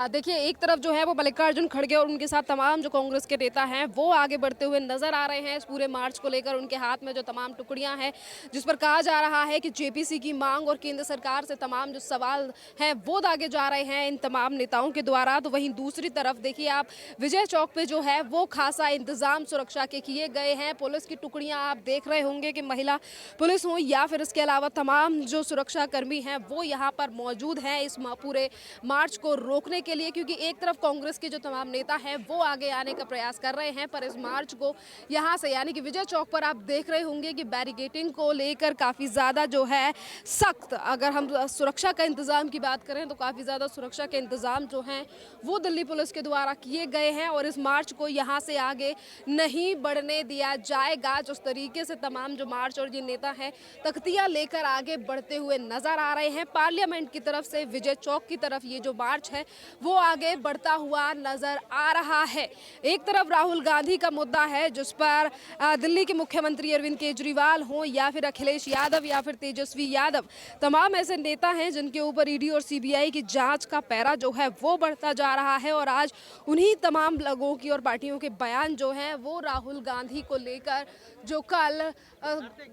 देखिए, एक तरफ जो है वो मल्लिकार्जुन खड़गे और उनके साथ तमाम जो कांग्रेस के नेता हैं वो आगे बढ़ते हुए नजर आ रहे हैं इस पूरे मार्च को लेकर। उनके हाथ में जो तमाम टुकड़ियां हैं जिस पर कहा जा रहा है कि जेपीसी की मांग और केंद्र सरकार से तमाम जो सवाल हैं वो दागे जा रहे हैं इन तमाम नेताओं के द्वारा। तो वहीं दूसरी तरफ देखिए आप विजय चौक पे जो है वो खासा इंतजाम सुरक्षा के किए गए हैं। पुलिस की टुकड़ियां आप देख रहे होंगे कि महिला पुलिस हो या फिर इसके अलावा तमाम जो सुरक्षा कर्मी हैं वो यहाँ पर मौजूद हैं इस पूरे मार्च को रोकने के लिए, क्योंकि एक तरफ कांग्रेस के जो तमाम नेता हैं वो आगे आने का प्रयास कर रहे हैं, पर इस मार्च को यहां से यानी कि विजय चौक पर आप देख रहे होंगे कि बैरिकेडिंग को लेकर काफ़ी ज़्यादा जो है सख्त, अगर हम सुरक्षा का इंतज़ाम की बात करें तो काफ़ी ज़्यादा सुरक्षा के इंतज़ाम जो हैं वो दिल्ली पुलिस के द्वारा किए गए हैं और इस मार्च को यहाँ से आगे नहीं बढ़ने दिया जाएगा। जिस तरीके से तमाम जो मार्च और ये नेता हैं तख्तियाँ लेकर आगे बढ़ते हुए नजर आ रहे हैं पार्लियामेंट की तरफ से विजय चौक की तरफ ये जो मार्च है वो आगे बढ़ता हुआ नजर आ रहा है। एक तरफ राहुल गांधी का मुद्दा है जिस पर दिल्ली के मुख्यमंत्री अरविंद केजरीवाल हो या फिर अखिलेश यादव या फिर तेजस्वी यादव, तमाम ऐसे नेता हैं जिनके ऊपर ईडी और सीबीआई की जांच का पैरा जो है वो बढ़ता जा रहा है और आज उन्हीं तमाम लोगों की और पार्टियों के बयान जो हैं वो राहुल गांधी को लेकर जो कल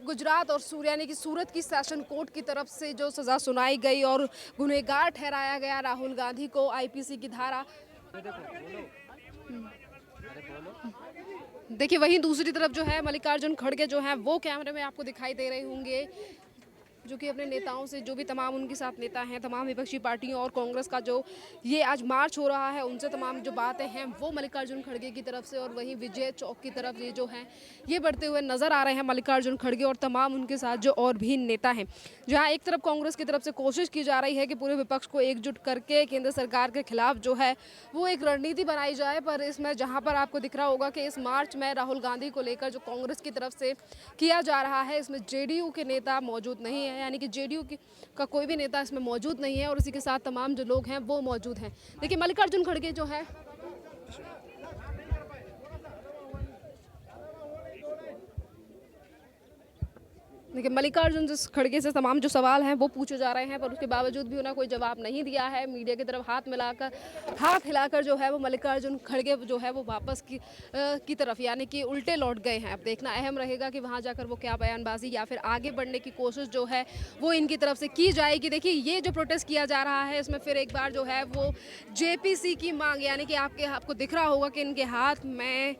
गुजरात और यानी कि सूरत की सेशन कोर्ट की तरफ से जो सजा सुनाई गई और गुनहगार ठहराया गया राहुल गांधी को आईपीसी की धारा। देखिए वहीं दूसरी तरफ जो है मल्लिकार्जुन खड़गे जो हैं वो कैमरे में आपको दिखाई दे रहे होंगे, जो कि अपने नेताओं से जो भी तमाम उनके साथ नेता हैं तमाम विपक्षी पार्टियों और कांग्रेस का जो ये आज मार्च हो रहा है उनसे तमाम जो बातें हैं वो मल्लिकार्जुन खड़गे की तरफ से और वहीं विजय चौक की तरफ ये जो हैं ये बढ़ते हुए नजर आ रहे हैं मल्लिकार्जुन खड़गे और तमाम उनके साथ जो और भी नेता हैं। जहाँ एक तरफ कांग्रेस की तरफ से कोशिश की जा रही है कि पूरे विपक्ष को एकजुट करके केंद्र सरकार के खिलाफ जो है वो एक रणनीति बनाई जाए, पर इसमें जहाँ पर आपको दिख रहा होगा कि इस मार्च में राहुल गांधी को लेकर जो कांग्रेस की तरफ से किया जा रहा है इसमें जेडीयू के नेता मौजूद नहीं है, यानी कि जेडीयू का कोई भी नेता इसमें मौजूद नहीं है और इसी के साथ तमाम जो लोग हैं वो मौजूद हैं। देखिए मल्लिकार्जुन खड़गे जो है देखिए मल्लिकार्जुन खड़गे से तमाम जो सवाल हैं वो पूछे जा रहे हैं पर उसके बावजूद भी उन्हें कोई जवाब नहीं दिया है। मीडिया की तरफ हाथ हिलाकर जो है वो मल्लिकार्जुन खड़गे जो है वो वापस की तरफ यानी कि उल्टे लौट गए हैं। अब देखना अहम रहेगा कि वहां जाकर वो क्या बयानबाजी या फिर आगे बढ़ने की कोशिश जो है वो इनकी तरफ से की जाएगी। देखिए ये जो प्रोटेस्ट किया जा रहा है इसमें फिर एक बार जो है वो जेपीसी की मांग, यानी कि आपको दिख रहा होगा कि इनके हाथ में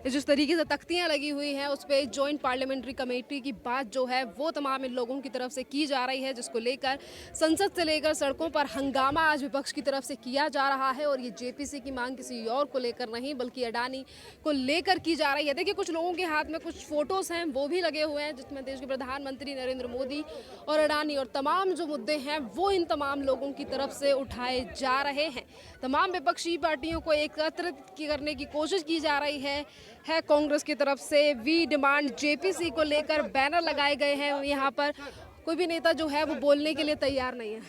जिस तरीके से तख्तियां लगी हुई हैं उस पर जॉइंट पार्लियामेंट्री कमेटी की बात जो है वो तमाम इन लोगों की तरफ से की जा रही है, जिसको लेकर संसद से लेकर सड़कों पर हंगामा आज विपक्ष की तरफ से किया जा रहा है। और ये जेपीसी की मांग किसी और को लेकर नहीं बल्कि अडानी को लेकर की जा रही है। देखिए कुछ लोगों के हाथ में कुछ फोटोज हैं वो भी लगे हुए हैं जिसमें देश के प्रधानमंत्री नरेंद्र मोदी और अडानी और तमाम जो मुद्दे हैं वो इन तमाम लोगों की तरफ से उठाए जा रहे हैं। तमाम विपक्षी पार्टियों को एकत्रित करने की कोशिश की जा रही है कांग्रेस की तरफ से। वी डिमांड जेपीसी को लेकर बैनर लगाए गए हैं, यहाँ पर कोई भी नेता जो है वो बोलने के लिए तैयार नहीं है।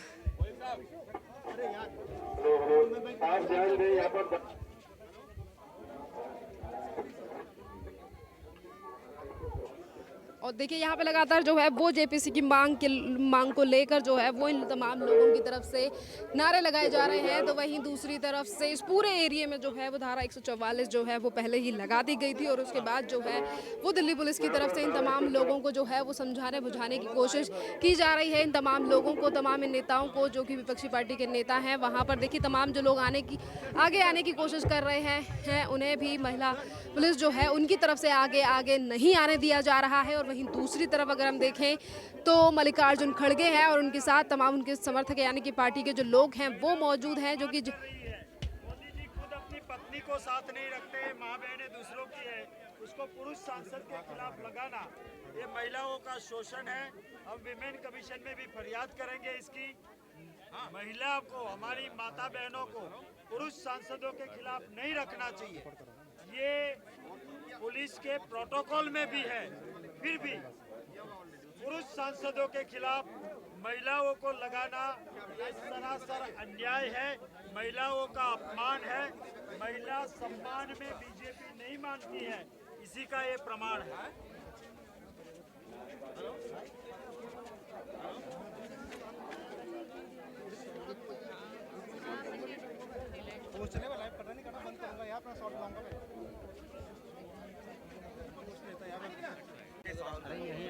और देखिए यहाँ पे लगातार जो है वो जेपीसी की मांग को लेकर जो है वो इन तमाम लोगों की तरफ से नारे लगाए जा रहे हैं। तो वहीं दूसरी तरफ से इस पूरे एरिया में जो है वो धारा 144 जो है वो पहले ही लगा दी गई थी और उसके बाद जो है वो दिल्ली पुलिस की तरफ से इन तमाम लोगों को जो है वो समझाने बुझाने की कोशिश की जा रही है। इन तमाम लोगों को, तमाम इन नेताओं को जो कि विपक्षी पार्टी के नेता हैं वहाँ पर देखिए तमाम जो लोग आगे आने की कोशिश कर रहे हैं उन्हें भी महिला पुलिस जो है उनकी तरफ से आगे नहीं आने दिया जा रहा है। और वहीं दूसरी तरफ अगर हम देखें तो मल्लिकार्जुन खड़गे हैं और उनके साथ तमाम उनके समर्थक यानी कि पार्टी के जो लोग हैं वो मौजूद हैं जो कि मोदी जी खुद अपनी पत्नी को साथ नहीं रखते, माँ बहनें दूसरों की है, उसको पुरुष सांसद के खिलाफ लगाना ये महिलाओं का शोषण है। हम विमेन कमीशन में भी फरियाद करेंगे इसकी। महिला को, हमारी माता बहनों को पुरुष सांसदों के खिलाफ नहीं रखना चाहिए। ये पुलिस के प्रोटोकॉल में भी है, फिर भी पुरुष सांसदों के खिलाफ महिलाओं को लगाना ये सरासर अन्याय है, महिलाओं का अपमान है। महिला सम्मान में बीजेपी नहीं मानती है, इसी का ये प्रमाण है। कुछ चले लाइव पता नहीं करना बंद करूंगा यार, अपना शॉट लाऊंगा मैं।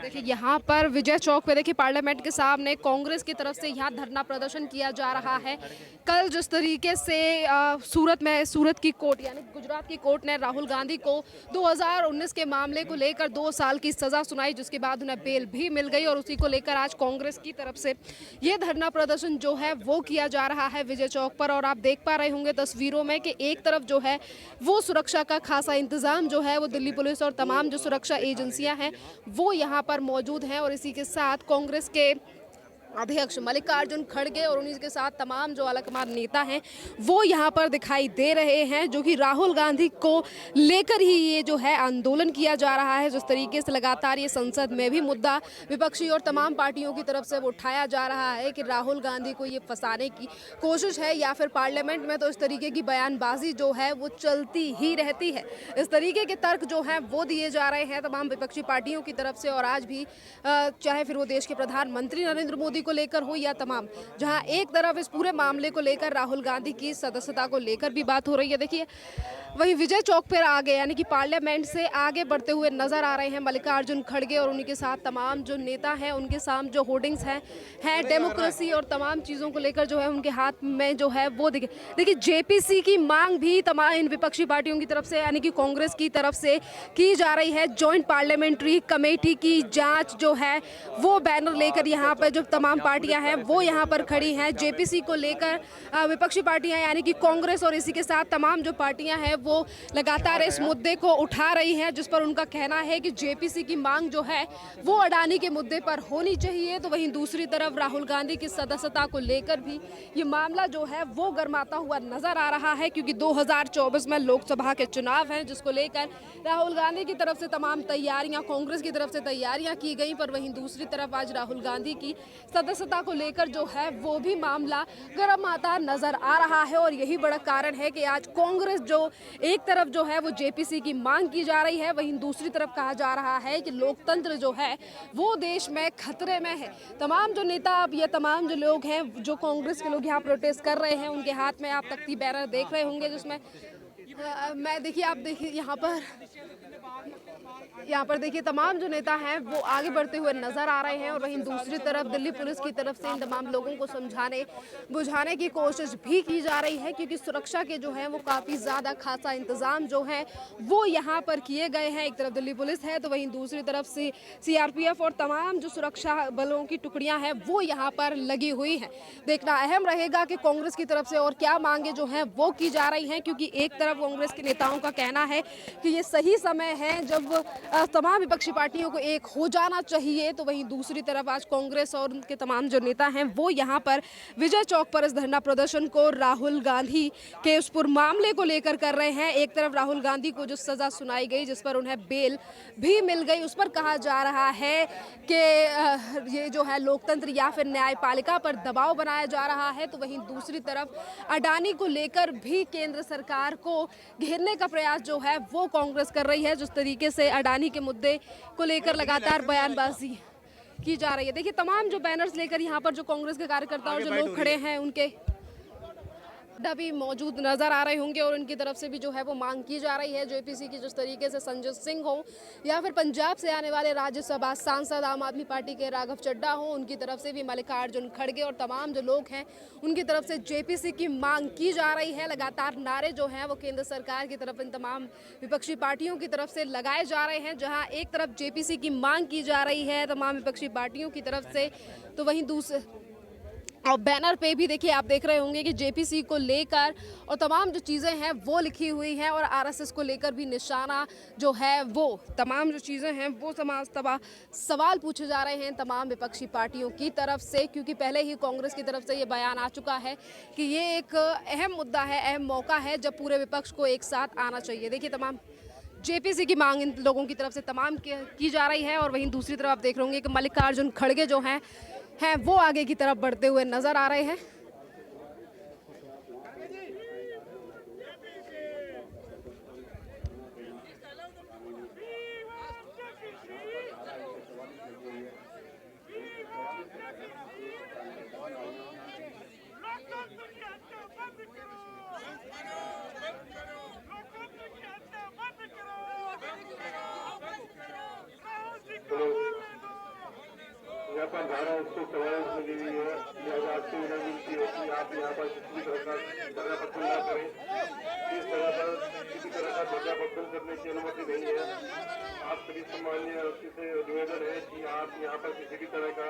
देखिए यहाँ पर विजय चौक पे देखिए पार्लियामेंट के सामने कांग्रेस की तरफ से यहाँ धरना प्रदर्शन किया जा रहा है। कल जिस तरीके से सूरत की कोर्ट यानी गुजरात की कोर्ट ने राहुल गांधी को 2019 के मामले को लेकर 2 साल की सजा सुनाई, जिसके बाद उन्हें बेल भी मिल गई और उसी को लेकर आज कांग्रेस की तरफ से ये धरना प्रदर्शन जो है वो किया जा रहा है विजय चौक पर। और आप देख पा रहे होंगे तस्वीरों में कि एक तरफ जो है वो सुरक्षा का खासा इंतजाम जो है वो दिल्ली पुलिस और तमाम जो सुरक्षा एजेंसियां हैं वो यहाँ पर मौजूद हैं। और इसी के साथ कांग्रेस के अध्यक्ष मल्लिकार्जुन खड़गे और उन्हीं के साथ तमाम जो आलाकमान नेता हैं वो यहाँ पर दिखाई दे रहे हैं, जो कि राहुल गांधी को लेकर ही ये जो है आंदोलन किया जा रहा है। जिस तरीके से लगातार ये संसद में भी मुद्दा विपक्षी और तमाम पार्टियों की तरफ से वो उठाया जा रहा है कि राहुल गांधी को ये फंसाने की कोशिश है, या फिर पार्लियामेंट में तो इस तरीके की बयानबाजी जो है वो चलती ही रहती है। इस तरीके के तर्क जो हैं वो दिए जा रहे हैं तमाम विपक्षी पार्टियों की तरफ से। और आज भी चाहे फिर वो देश के प्रधानमंत्री नरेंद्र मोदी को लेकर हो या तमाम, जहां एक तरफ इस पूरे मामले को लेकर राहुल गांधी की सदस्यता को लेकर भी बात हो रही है। देखिए वही विजय चौक पर आगे यानी कि पार्लियामेंट से आगे बढ़ते हुए नजर आ रहे हैं मल्लिकार्जुन खड़गे और उन्हीं के साथ तमाम जो नेता हैं, उनके सामने जो होर्डिंग्स हैं डेमोक्रेसी और तमाम चीज़ों को लेकर जो है उनके हाथ में जो है वो देखिए जेपीसी की मांग भी तमाम इन विपक्षी पार्टियों की तरफ से यानी कि कांग्रेस की तरफ से की जा रही है। जॉइंट पार्लियामेंट्री कमेटी की जांच जो है वो बैनर लेकर यहाँ पर जो तमाम पार्टियां हैं वो यहाँ पर खड़ी हैं। जेपीसी को लेकर विपक्षी पार्टियां यानी कि कांग्रेस और इसी के साथ तमाम जो पार्टियां हैं वो लगातार इस मुद्दे को उठा रही हैं, जिस पर उनका कहना है कि जेपीसी की मांग जो है वो अडानी के मुद्दे पर होनी चाहिए। तो वहीं दूसरी तरफ राहुल गांधी की सदस्यता को लेकर भी ये मामला जो है वो गर्माता हुआ नजर आ रहा है, क्योंकि 2024 में लोकसभा के चुनाव हैं, जिसको लेकर राहुल गांधी की तरफ से तमाम तैयारियां, कांग्रेस की तरफ से तैयारियां की गई। पर वहीं दूसरी तरफ आज राहुल गांधी की सदस्यता को लेकर जो है वो भी मामला गर्म आता नजर आ रहा है। और यही बड़ा कारण है कि आज कांग्रेस जो एक तरफ जो है वो जेपीसी की मांग की जा रही है, वहीं दूसरी तरफ कहा जा रहा है कि लोकतंत्र जो है वो देश में खतरे में है। तमाम जो नेता या तमाम जो लोग हैं, जो कांग्रेस के लोग यहाँ प्रोटेस्ट कर रहे हैं, उनके हाथ में आप तख्ती बैनर देख रहे होंगे, जिसमें मैं देखिए आप देखिए यहाँ पर देखिए तमाम जो नेता हैं वो आगे बढ़ते हुए नजर आ रहे हैं। और वहीं दूसरी तरफ दिल्ली पुलिस की तरफ से इन तमाम लोगों को समझाने बुझाने की कोशिश भी की जा रही है, क्योंकि सुरक्षा के जो है वो काफ़ी ज़्यादा खासा इंतजाम जो है वो यहाँ पर किए गए हैं। एक तरफ दिल्ली पुलिस है तो वहीं दूसरी तरफ से सीआरपीएफ और तमाम जो सुरक्षा बलों की टुकड़ियाँ हैं वो यहाँ पर लगी हुई हैं। देखना अहम रहेगा कि कांग्रेस की तरफ से और क्या मांगे जो हैं वो की जा रही हैं, क्योंकि एक तरफ कांग्रेस के नेताओं का कहना है कि ये सही समय है जब तमाम विपक्षी पार्टियों को एक हो जाना चाहिए। तो वहीं दूसरी तरफ आज कांग्रेस और उनके तमाम जो नेता हैं वो यहाँ पर विजय चौक पर इस धरना प्रदर्शन को राहुल गांधी के उस पूरे मामले को लेकर कर रहे हैं। एक तरफ राहुल गांधी को जो सजा सुनाई गई, जिस पर उन्हें बेल भी मिल गई, उस पर कहा जा रहा है कि ये जो है लोकतंत्र या फिर न्यायपालिका पर दबाव बनाया जा रहा है। तो वहीं दूसरी तरफ अडानी को लेकर भी केंद्र सरकार को घेरने का प्रयास जो है वो कांग्रेस कर रही है। जिस तरीके से अडानी के मुद्दे को लेकर लगातार बयानबाजी की जा रही है। देखिए तमाम जो बैनर्स लेकर यहाँ पर जो कांग्रेस के कार्यकर्ता और जो लोग खड़े हैं उनके भी मौजूद नजर आ रहे होंगे और उनकी तरफ से भी जो है वो मांग की जा रही है। जेपीसी की जिस तरीके से संजय सिंह हो या फिर पंजाब से आने वाले राज्यसभा सांसद आम आदमी पार्टी के राघव चड्ढा हो, उनकी तरफ से भी मल्लिकार्जुन खड़गे और तमाम जो लोग हैं उनकी तरफ से जेपीसी की मांग की जा रही है। लगातार नारे जो हैं वो केंद्र सरकार की तरफ इन तमाम विपक्षी पार्टियों की तरफ से लगाए जा रहे हैं। जहाँ एक तरफ जेपीसी की मांग की जा रही है तमाम विपक्षी पार्टियों की तरफ से, तो वहीं दूसरे और बैनर पे भी देखिए आप देख रहे होंगे कि जेपीसी को लेकर और तमाम जो चीज़ें हैं वो लिखी हुई हैं और आरएसएस को लेकर भी निशाना जो है वो तमाम जो चीज़ें हैं वो सवाल पूछे जा रहे हैं तमाम विपक्षी पार्टियों की तरफ से, क्योंकि पहले ही कांग्रेस की तरफ से ये बयान आ चुका है कि ये एक अहम मुद्दा है, अहम मौका है जब पूरे विपक्ष को एक साथ आना चाहिए। देखिए तमाम जेपीसी की मांग इन लोगों की तरफ से तमाम की जा रही है। और वहीं दूसरी तरफ आप देख रहे होंगे कि मल्लिकार्जुन खड़गे जो हैं वो आगे की तरफ बढ़ते हुए नजर आ रहे हैं। लोकतंत्र के हत्या बंद करो। पर धारा 144 लगी हुई है, लिहाजा आपसे विनती है कि आप यहाँ पर किसी तरह का धरना प्रदर्शन न करें। इस तरह पर किसी तरह का धरना प्रदर्शन करने की अनुमति नहीं है। आप सभी सामान्य व्यक्ति से निवेदन है कि आप यहाँ पर किसी भी तरह का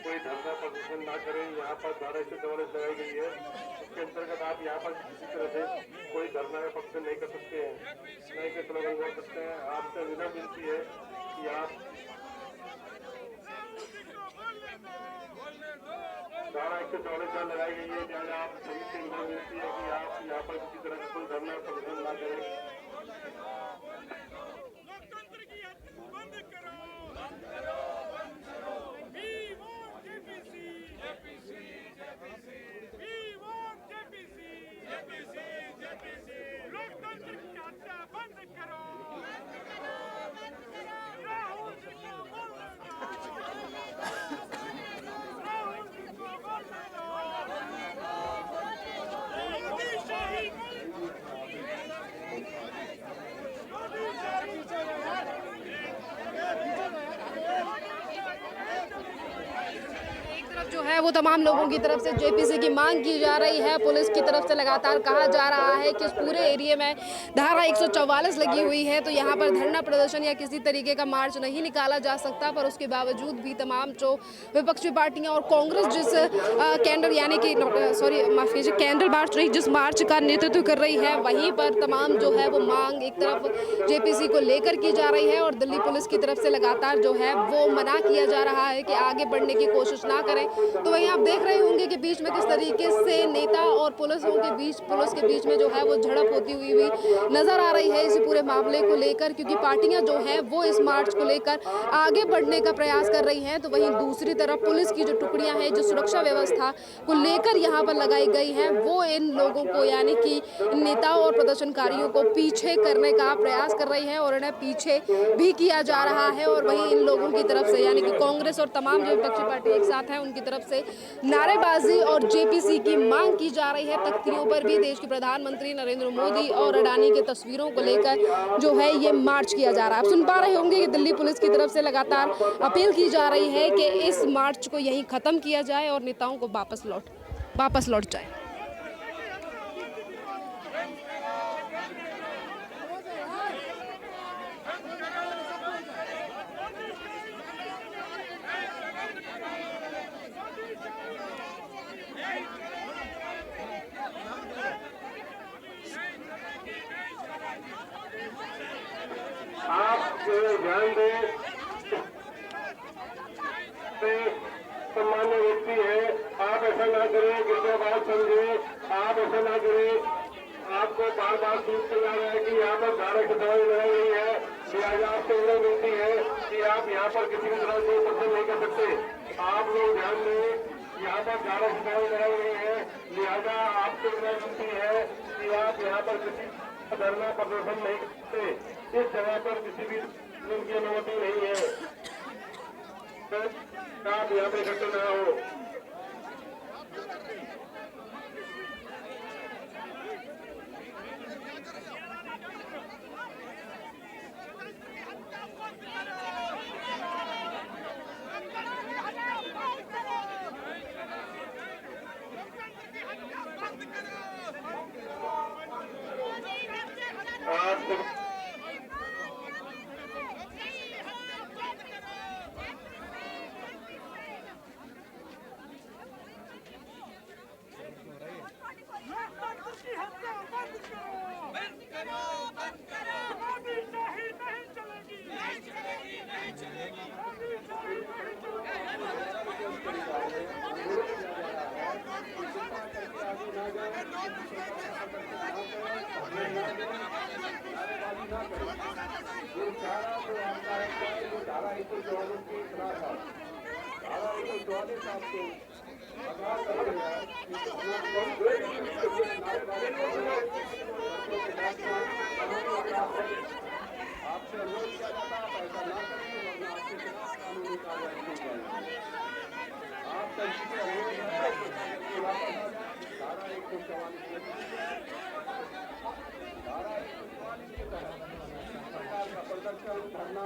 कोई धरना प्रदर्शन न करें। यहाँ पर धारा 144 लगाई गई है, इसके अंतर्गत आप यहाँ पर किसी तरह से कोई धरना या प्रदर्शन नहीं कर सकते हैं, नहीं के स्लोगन बोल सकते हैं। आपसे विनती है कि आप धारा 144 लगाई गई है, लिहाजा आप सभी से विनती है कि आप यहाँ पर किसी तरह का कोई धरना प्रदर्शन न करें। लोकतंत्र की हत्या बंद करो, We want JPC, We want JPC, लोकतंत्र की हत्या बंद करो, राहुल जी को बोलने दो, राहुल जी को बोलने दो, मोदी शहीद, मोदी शहीद। एक तरफ जो है वो तमाम लोगों की तरफ से जेपीसी की मांग की जा रही है। पुलिस की तरफ से लगातार कहा जा रहा है कि इस पूरे एरिया में धारा 144 लगी हुई है, तो यहाँ पर धरना प्रदर्शन या किसी तरीके का मार्च नहीं निकाला जा सकता। पर उसके बावजूद भी तमाम जो विपक्षी पार्टियां और कांग्रेस जिस कैंडल यानी कि माफ कीजिए कैंडल मार्च नहीं, जिस मार्च का नेतृत्व कर रही है, वहीं पर तमाम जो है वो मांग एक तरफ जेपीसी को लेकर की जा रही है और दिल्ली पुलिस की तरफ से लगातार जो है वो मना किया जा रहा है कि आगे बढ़ने की कोशिश ना करें। तो वहीं आप देख रहे होंगे कि बीच में किस तरीके से नेता और पुलिस के बीच में जो है वो झड़प होती हुई नजर आ रही है इसी पूरे मामले को लेकर, क्योंकि पार्टियां जो हैं वो इस मार्च को लेकर आगे बढ़ने का प्रयास कर रही हैं। तो वहीं दूसरी तरफ पुलिस की जो टुकड़ियां हैं, जो सुरक्षा व्यवस्था को लेकर यहाँ पर लगाई गई हैं, वो इन लोगों को यानी कि नेताओं और प्रदर्शनकारियों को पीछे करने का प्रयास कर रही है और इन्हें पीछे भी किया जा रहा है। और वहीं इन लोगों की तरफ से यानी कि कांग्रेस और तमाम जो विपक्षी पार्टी एक साथ हैं उनकी तरफ से नारेबाजी और जेपीसी की मांग की जा रही है। तख्तियों पर भी देश के प्रधानमंत्री नरेंद्र मोदी और अडानी की तस्वीरों को लेकर जो है ये मार्च किया जा रहा है। आप सुन पा रहे होंगे कि दिल्ली पुलिस की तरफ से लगातार अपील की जा रही है कि इस मार्च को यहीं खत्म किया जाए और नेताओं को वापस लौट जाए। आप ध्यान दें, सामान्य व्यक्ति है, आप ऐसा ना करें, कृपया बात समझे, आप ऐसा ना करें। आपको बार बार सूचित किया गया है कि यहाँ पर धारा 144 लगाई गई है, लिहाजा आपसे विनती है कि आप यहाँ पर किसी भी तरह से प्रदर्शन नहीं कर सकते। आप लोग ध्यान दें, यहाँ पर धारा 144 लगाई गई है, लिहाजा आपसे विनती है कि आप यहाँ पर किसी धरना प्रदर्शन नहीं करते। इस जगह पर किसी भी की अनुमति नहीं है, आप यहाँ पे इकट्ठे न हो।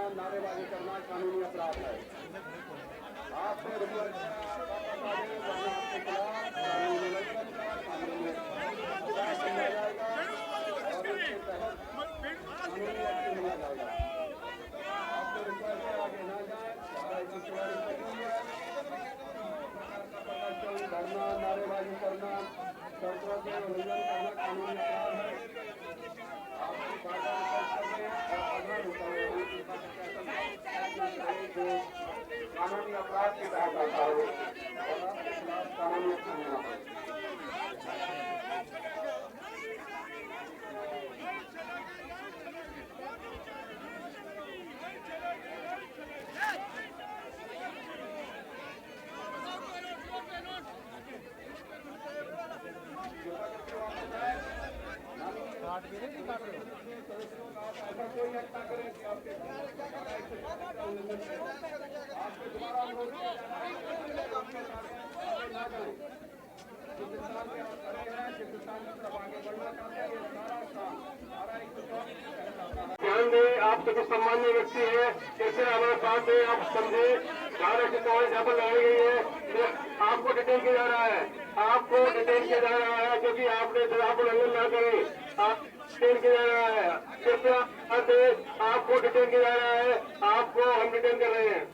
नारेबाजी करना कानूनी अपराध है। धरना नारेबाजी करना शर्तों के उल्लंघन करना कानूनी अपराध है। आपकी बाधा कानूनी अपराध के तहत आता है और आपके खिलाफ कानूनी एक्शन लेना पड़ेगा। ध्यान दें, आप सभी सम्मान्य व्यक्ति हैं, कैसे हमारे साथ है, आप समझे। 12 यहाँ पर लगाई गई है, आपको डिटेन किया जा रहा है, आपको डिटेन किया जा रहा है क्योंकि आपने शराब उल्लंघन ना करे। आप डिटेन किया जा रहा है, कृपया आपको डिटेन किया जा रहा है, आपको हम डिटेन कर रहे हैं।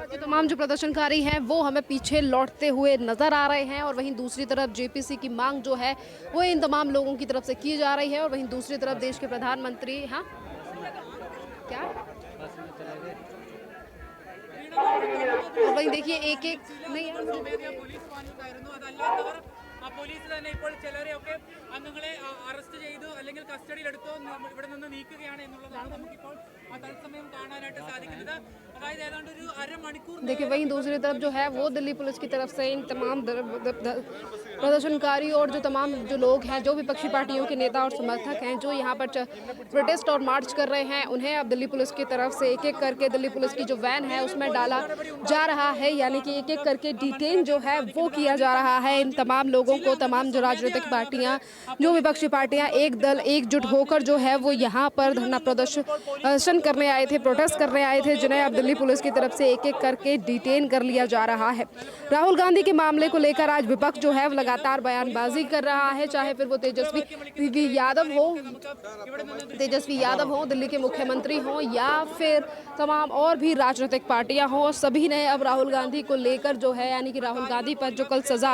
जो तमाम जो प्रदर्शनकारी हैं वो हमें पीछे लौटते हुए नजर आ रहे हैं और वहीं दूसरी तरफ जेपीसी की मांग जो है वो इन तमाम लोगों की तरफ से की जा रही है और वहीं दूसरी तरफ देश के प्रधानमंत्री हाँ क्या और वहीं देखिए एक एक नहीं പോലീസ് തന്നെ ഇപ്പോൾ ചിലരെയൊക്കെ അംഗങ്ങളെ അറസ്റ്റ് ചെയ്തു അല്ലെങ്കിൽ കസ്റ്റഡിയിലെടുത്തോ ഇവിടെ നിന്ന് നീക്കുകയാണ് എന്നുള്ളതാണ് നമുക്കിപ്പോൾ തത്സമയം കാണാനായിട്ട് സാധിക്കുന്നത് അതായത് ഏതാണ്ട് ഒരു അരമണിക്കൂർ देखिए वहीं दूसरी तरफ जो है वो दिल्ली पुलिस की तरफ से इन तमाम प्रदर्शनकारी और जो तमाम जो लोग हैं जो विपक्षी पार्टियों के नेता और समर्थक हैं जो यहाँ पर प्रोटेस्ट और मार्च कर रहे हैं उन्हें अब दिल्ली पुलिस की तरफ से एक एक करके दिल्ली पुलिस की जो वैन है उसमें डाला जा रहा है यानी कि एक एक करके डिटेन जो है वो किया जा रहा है इन तमाम लोगों को। तमाम जो राजनीतिक पार्टियां जो विपक्षी पार्टियां एक दल एकजुट होकर जो है वो यहाँ पर धरना प्रदर्शन करने आए थे, प्रोटेस्ट करने आए थे, जिन्हें अब दिल्ली पुलिस की तरफ से एक एक करके डिटेन कर लिया जा रहा है। राहुल गांधी के मामले को लेकर आज विपक्ष जो है लगातार बयानबाजी कर रहा है, चाहे फिर वो तेजस्वी यादव हो दिल्ली के मुख्यमंत्री हों या फिर तमाम और भी राजनीतिक पार्टियां हों, सभी ने अब राहुल गांधी को लेकर जो है यानी कि राहुल गांधी पर जो कल सजा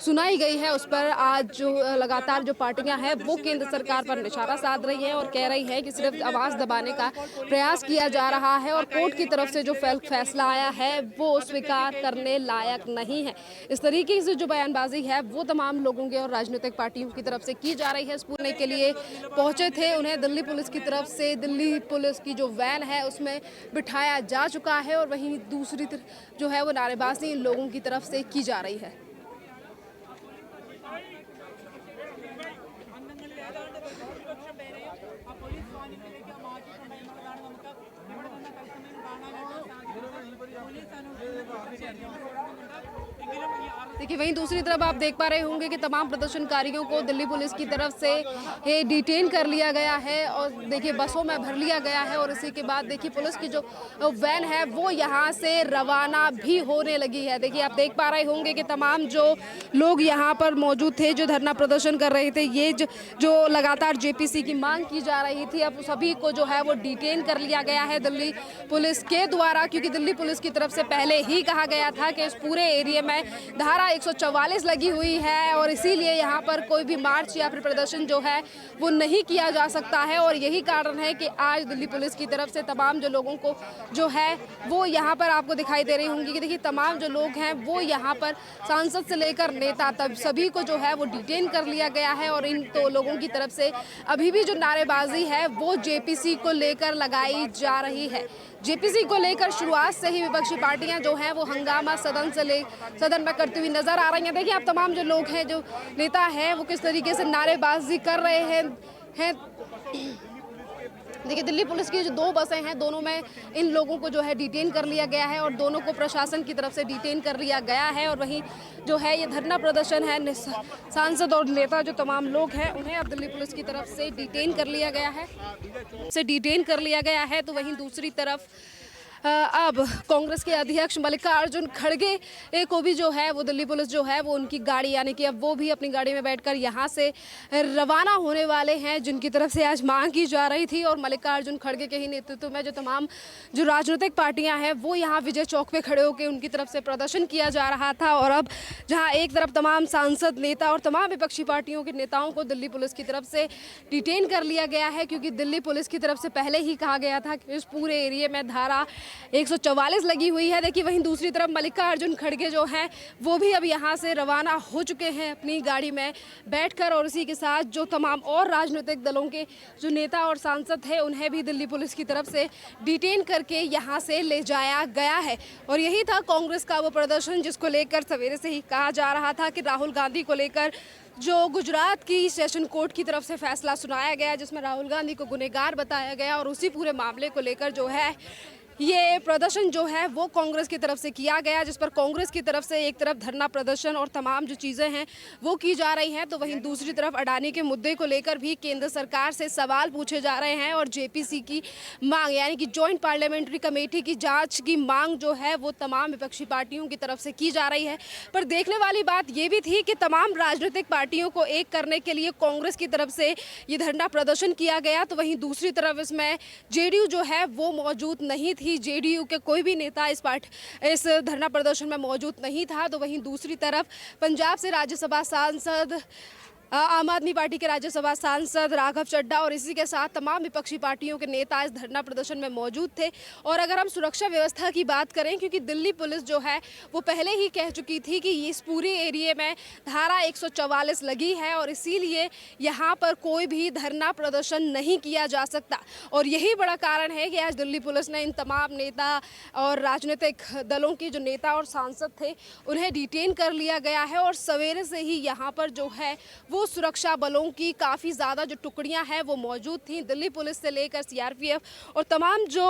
सुनाई गई है उस पर आज जो लगातार जो पार्टियां हैं वो केंद्र सरकार पर निशाना साध रही हैं और कह रही है कि सिर्फ आवाज दबाने का प्रयास किया जा रहा है और कोर्ट की तरफ से जो फैसला आया है वो स्वीकार करने लायक नहीं है। इस तरीके से जो बयानबाजी है वो तमाम लोगों के और राजनीतिक पार्टियों की तरफ से की जा रही है। इस पूरे के लिए पहुंचे थे, उन्हें दिल्ली पुलिस की तरफ से दिल्ली पुलिस की जो वैन है उसमें बिठाया जा चुका है और वहीं दूसरी तरफ जो है वो नारेबाजी इन लोगों की तरफ से की जा रही है। देखिए वहीं दूसरी तरफ आप देख पा रहे होंगे कि तमाम प्रदर्शनकारियों को दिल्ली पुलिस की तरफ से डिटेन कर लिया गया है और देखिए बसों में भर लिया गया है और इसी के बाद देखिए पुलिस की जो वैन है वो यहाँ से रवाना भी होने लगी है। देखिए आप देख पा रहे होंगे कि तमाम जो लोग यहाँ पर मौजूद थे जो धरना प्रदर्शन कर रहे थे, ये जो लगातार जेपीसी की मांग की जा रही थी, अब सभी को जो है वो डिटेन कर लिया गया है दिल्ली पुलिस के द्वारा, क्योंकि दिल्ली पुलिस की तरफ से पहले ही कहा गया था कि इस पूरे एरिया में धारा 144 लगी हुई है और इसीलिए यहाँ पर कोई भी मार्च या फिर प्रदर्शन जो है वो नहीं किया जा सकता है और यही कारण है कि आज दिल्ली पुलिस की तरफ से तमाम जो लोगों को जो है वो यहाँ पर आपको दिखाई दे रही होंगी कि देखिए तमाम जो लोग हैं वो यहाँ पर सांसद से लेकर नेता तब सभी को जो है वो डिटेन कर लिया गया है और इन तो लोगों की तरफ से अभी भी जो नारेबाजी है वो जेपीसी को लेकर लगाई जा रही है। जेपीसी को लेकर शुरुआत से ही विपक्षी पार्टियां जो हैं वो हंगामा सदन में करती हुई नजर आ रही हैं। देखिए आप तमाम जो लोग हैं जो नेता हैं वो किस तरीके से नारेबाजी कर रहे हैं देखिए, दिल्ली पुलिस की जो 2 बसें हैं, दोनों में इन लोगों को जो है डिटेन कर लिया गया है और दोनों को प्रशासन की तरफ से डिटेन कर लिया गया है। और वहीं जो है ये धरना प्रदर्शन है, सांसद और नेता जो तमाम लोग हैं उन्हें अब दिल्ली पुलिस की तरफ से डिटेन कर लिया गया है। तो वहीं दूसरी तरफ अब कांग्रेस के अध्यक्ष मल्लिकार्जुन खड़गे को भी जो है वो दिल्ली पुलिस जो है वो उनकी गाड़ी, यानी कि अब वो भी अपनी गाड़ी में बैठकर यहाँ से रवाना होने वाले हैं, जिनकी तरफ से आज मांग की जा रही थी। और मल्लिकार्जुन खड़गे के ही नेतृत्व में जो तमाम जो राजनीतिक पार्टियां हैं वो यहाँ विजय चौक पे खड़े होकर उनकी तरफ से प्रदर्शन किया जा रहा था। और अब जहाँ एक तरफ तमाम सांसद, नेता और तमाम विपक्षी पार्टियों के नेताओं को दिल्ली पुलिस की तरफ से डिटेन कर लिया गया है, क्योंकि दिल्ली पुलिस की तरफ से पहले ही कहा गया था कि इस पूरे एरिया में धारा 144 लगी हुई है। देखिए, वहीं दूसरी तरफ मल्लिकार्जुन खड़गे जो हैं वो भी अब यहाँ से रवाना हो चुके हैं अपनी गाड़ी में बैठकर। और इसी के साथ जो तमाम और राजनीतिक दलों के जो नेता और सांसद हैं उन्हें भी दिल्ली पुलिस की तरफ से डिटेन करके यहाँ से ले जाया गया है। और यही था कांग्रेस का वो प्रदर्शन जिसको लेकर सवेरे से ही कहा जा रहा था कि राहुल गांधी को लेकर जो गुजरात की सेशन कोर्ट की तरफ से फैसला सुनाया गया, जिसमें राहुल गांधी को गुनहगार बताया गया, और उसी पूरे मामले को लेकर जो है ये प्रदर्शन जो है वो कांग्रेस की तरफ से किया गया, जिस पर कांग्रेस की तरफ से एक तरफ धरना प्रदर्शन और तमाम जो चीज़ें हैं वो की जा रही हैं, तो वहीं दूसरी तरफ अडानी के मुद्दे को लेकर भी केंद्र सरकार से सवाल पूछे जा रहे हैं। और जेपीसी की मांग, यानी कि जॉइंट पार्लियामेंट्री कमेटी की जांच की मांग जो है वो तमाम विपक्षी पार्टियों की तरफ से की जा रही है। पर देखने वाली बात ये भी थी कि तमाम राजनीतिक पार्टियों को एक करने के लिए कांग्रेस की तरफ से ये धरना प्रदर्शन किया गया, तो वहीं दूसरी तरफ इसमें जेडीयू जो है वो मौजूद नहीं थी। जेडीयू के कोई भी नेता इस धरना प्रदर्शन में मौजूद नहीं था। तो वहीं दूसरी तरफ पंजाब से राज्यसभा सांसद, आम आदमी पार्टी के राज्यसभा सांसद राघव चड्ढा और इसी के साथ तमाम विपक्षी पार्टियों के नेता इस धरना प्रदर्शन में मौजूद थे। और अगर हम सुरक्षा व्यवस्था की बात करें, क्योंकि दिल्ली पुलिस जो है वो पहले ही कह चुकी थी कि इस पूरे एरिया में धारा 144 लगी है और इसीलिए यहाँ पर कोई भी धरना प्रदर्शन नहीं किया जा सकता। और यही बड़ा कारण है कि आज दिल्ली पुलिस ने इन तमाम नेता और राजनीतिक दलों के जो नेता और सांसद थे उन्हें डिटेन कर लिया गया है। और सवेरे से ही यहाँ पर जो है वो सुरक्षा बलों की काफ़ी ज़्यादा जो टुकड़ियां हैं वो मौजूद थीं। दिल्ली पुलिस से लेकर सीआरपीएफ और तमाम जो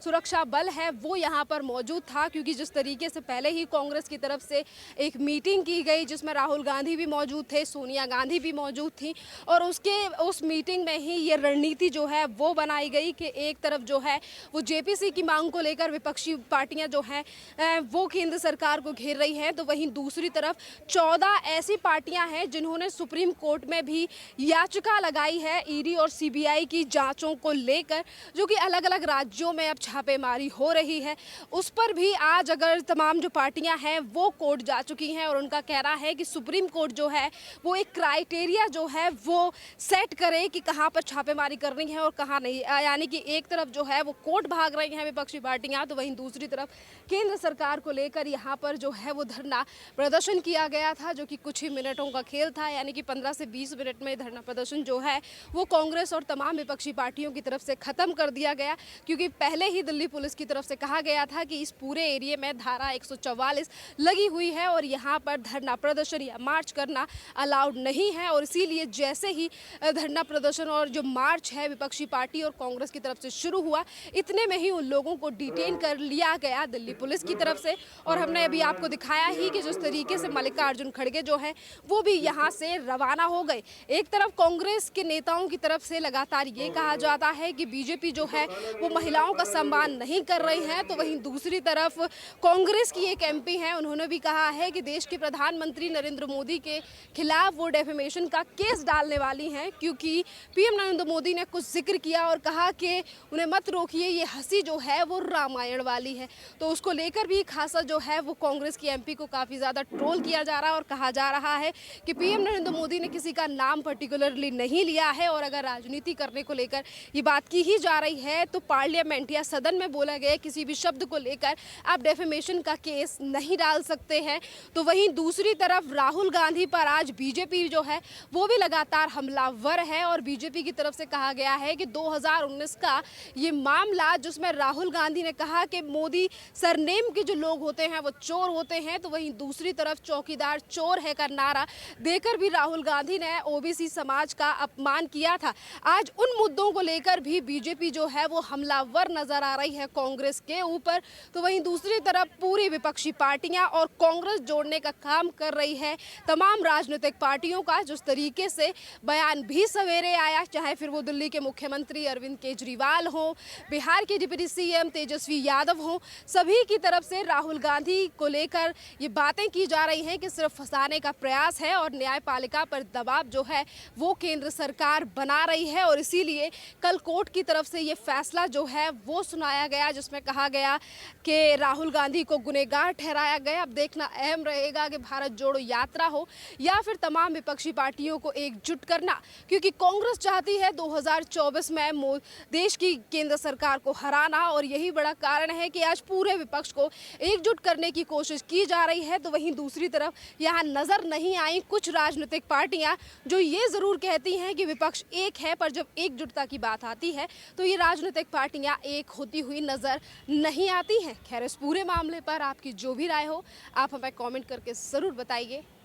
सुरक्षा बल है वो यहाँ पर मौजूद था, क्योंकि जिस तरीके से पहले ही कांग्रेस की तरफ से एक मीटिंग की गई जिसमें राहुल गांधी भी मौजूद थे, सोनिया गांधी भी मौजूद थी, और उस मीटिंग में ही ये रणनीति जो है वो बनाई गई कि एक तरफ जो है वो जेपीसी की मांग को लेकर विपक्षी पार्टियाँ जो हैं वो केंद्र सरकार को घेर रही हैं, तो वहीं दूसरी तरफ 14 ऐसी पार्टियाँ हैं जिन्होंने सुप्रीम कोर्ट में भी याचिका लगाई है ईडी और सीबीआई की जांचों को लेकर, जो कि अलग अलग राज्यों में अब छापेमारी हो रही है। उस पर भी आज अगर तमाम जो पार्टियां हैं वो कोर्ट जा चुकी हैं और उनका कहना है कि सुप्रीम कोर्ट जो है वो एक क्राइटेरिया जो है वो सेट करे कि कहां पर छापेमारी करनी है और कहां नहीं। यानी कि एक तरफ जो है वो कोर्ट भाग रही हैं विपक्षी पार्टियां, तो वहीं दूसरी तरफ केंद्र सरकार को लेकर यहाँ पर जो है वो धरना प्रदर्शन किया गया था, जो कि कुछ ही मिनटों का खेल था। यानी कि 15 से 20 मिनट में धरना प्रदर्शन जो है वो कांग्रेस और तमाम विपक्षी पार्टियों की तरफ से खत्म कर दिया गया, क्योंकि पहले ही दिल्ली पुलिस की तरफ से कहा गया था कि इस पूरे एरिया में धारा 144 लगी हुई है और यहाँ पर धरना प्रदर्शन या मार्च करना अलाउड नहीं है। और इसीलिए जैसे ही धरना प्रदर्शन और जो मार्च है विपक्षी पार्टी और कांग्रेस की तरफ से शुरू हुआ, इतने में ही उन लोगों को डिटेन कर लिया गया दिल्ली पुलिस की तरफ से। और हमने अभी आपको दिखाया ही कि जिस तरीके से मल्लिकार्जुन खड़गे जो है वो भी यहाँ से रवाना हो गए। एक तरफ कांग्रेस के नेताओं की तरफ से लगातार ये कहा जाता है कि बीजेपी जो है वो महिलाओं का सम्मान नहीं कर रही है, तो वहीं दूसरी तरफ कांग्रेस की एक एमपी हैं, उन्होंने भी कहा है कि देश के प्रधानमंत्री नरेंद्र मोदी के खिलाफ वो डेफेमेशन का केस डालने वाली हैं, क्योंकि पीएम नरेंद्र मोदी ने कुछ जिक्र किया और कहा कि उन्हें मत रोकिए, ये हंसी जो है वो रामायण वाली है। तो उसको लेकर भी खासा जो है वो कांग्रेस की एमपी को काफ़ी ज़्यादा ट्रोल किया जा रहा है और कहा जा रहा है कि पीएम नरेंद्र मोदी ने किसी का नाम पर्टिकुलरली नहीं लिया है, और अगर राजनीति करने को लेकर ये बात की ही जा रही है तो पार्लियामेंट या सदन में बोला गया किसी भी शब्द को लेकर आप डेफेमेशन का केस नहीं डाल सकते हैं। तो वहीं दूसरी तरफ राहुल गांधी पर आज बीजेपी जो है वो भी लगातार हमलावर है, और बीजेपी की तरफ से कहा गया है कि 2019 का ये मामला जिसमें राहुल गांधी ने कहा कि मोदी सरनेम के जो लोग होते हैं वो चोर होते हैं, तो वहीं दूसरी तरफ चौकीदार चोर है का नारा देकर भी राहुल राहुल गांधी ने ओबीसी समाज का अपमान किया था, आज उन मुद्दों को लेकर भी बीजेपी जो है वो हमलावर नजर आ रही है कांग्रेस के ऊपर। तो वहीं दूसरी तरफ पूरी विपक्षी पार्टियां और कांग्रेस जोड़ने का काम कर रही है। तमाम राजनीतिक पार्टियों का जिस तरीके से बयान भी सवेरे आया, चाहे फिर वो दिल्ली के मुख्यमंत्री अरविंद केजरीवाल हो, बिहार के डिप्टी सीएम तेजस्वी यादव हो, सभी की तरफ से राहुल गांधी को लेकर ये बातें की जा रही हैं कि सिर्फ फंसाने का प्रयास है और न्यायपालिका पर दबाव जो है वो केंद्र सरकार बना रही है। और इसीलिए कल कोर्ट की तरफ से ये फैसला जो है वो सुनाया गया, जिसमें कहा गया कि राहुल गांधी को गुनहगार ठहराया गया। अब देखना अहम रहेगा कि भारत जोड़ो यात्रा हो या फिर तमाम विपक्षी पार्टियों को एकजुट करना, क्योंकि कांग्रेस चाहती है 2024 में देश की केंद्र सरकार को हराना, और यही बड़ा कारण है कि आज पूरे विपक्ष को एकजुट करने की कोशिश की जा रही है। तो वहीं दूसरी तरफ यहाँ नजर नहीं आई कुछ राजनीतिक पार्टियां जो ये जरूर कहती हैं कि विपक्ष एक है, पर जब एकजुटता की बात आती है तो ये राजनीतिक पार्टियां एक होती हुई नजर नहीं आती हैं। खैर, इस पूरे मामले पर आपकी जो भी राय हो आप हमें कमेंट करके जरूर बताइए।